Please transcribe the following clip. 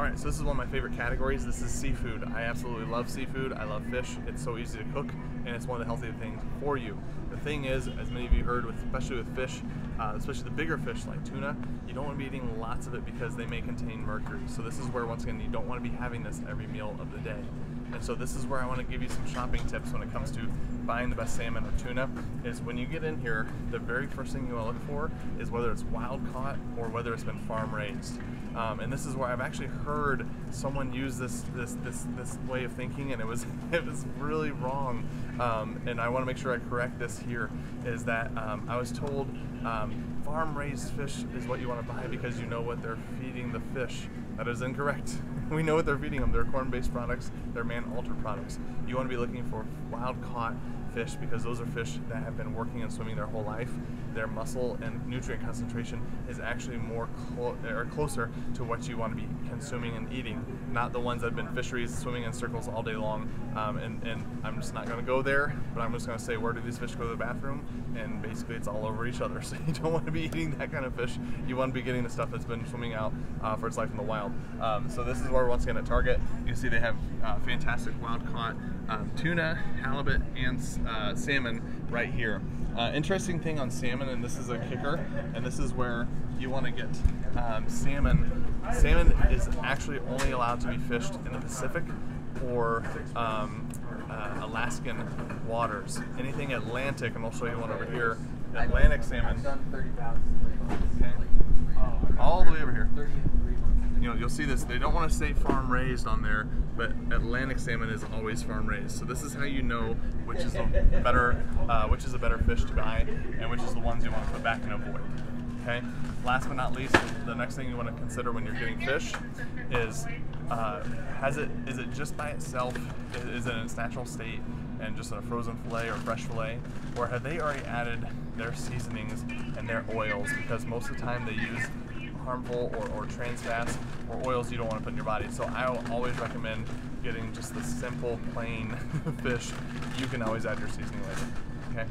Alright, so this is one of my favorite categories. This is seafood. I absolutely love seafood. I love fish. It's so easy to cook, and it's one of the healthier things for you. The thing is, as many of you heard, especially with fish, especially the bigger fish like tuna, you don't want to be eating lots of it because they may contain mercury. So this is where, once again, you don't want to be having this every meal of the day. And so this is where I want to give you some shopping tips when it comes to buying the best salmon or tuna, is when you get in here, the very first thing you want to look for is whether it's wild caught or whether it's been farm raised. And this is where I've actually heard someone use this way of thinking, and it was really wrong. And I want to make sure I correct this here, is that I was told farm raised fish is what you want to buy because you know what they're feeding the fish. That is incorrect. We know what they're feeding them. They're corn-based products. They're man-altered products. You want to be looking for wild-caught fish because those are fish that have been working and swimming their whole life. Their muscle and nutrient concentration is actually more closer to what you want to be consuming and eating, not the ones that have been fisheries swimming in circles all day long. And I'm just not going to go there, but I'm just going to say, where do these fish go to the bathroom? And basically it's all over each other. So you don't want to be eating that kind of fish. You want to be getting the stuff that's been swimming out for its life in the wild. So this is where, once again, at Target, you can see they have fantastic wild-caught tuna, halibut, and salmon right here. Interesting thing on salmon, and this is a kicker, and this is where you want to get salmon. Salmon is actually only allowed to be fished in the Pacific or Alaskan waters. Anything Atlantic, and I'll show you one over here, Atlantic salmon, okay, all the way over here. You know, you'll see this, they don't want to say farm raised on there, but Atlantic salmon is always farm raised. So this is how you know which is a better fish to buy and which is the ones you want to put back and avoid. Okay. Last but not least, the next thing you want to consider when you're getting fish is is it just by itself? Is it in its natural state and just in a frozen fillet or fresh fillet, or have they already added their seasonings and their oils? Because most of the time they use harmful or trans fats or oils you don't want to put in your body. So I always recommend getting just the simple plain fish. You can always add your seasoning later. Okay.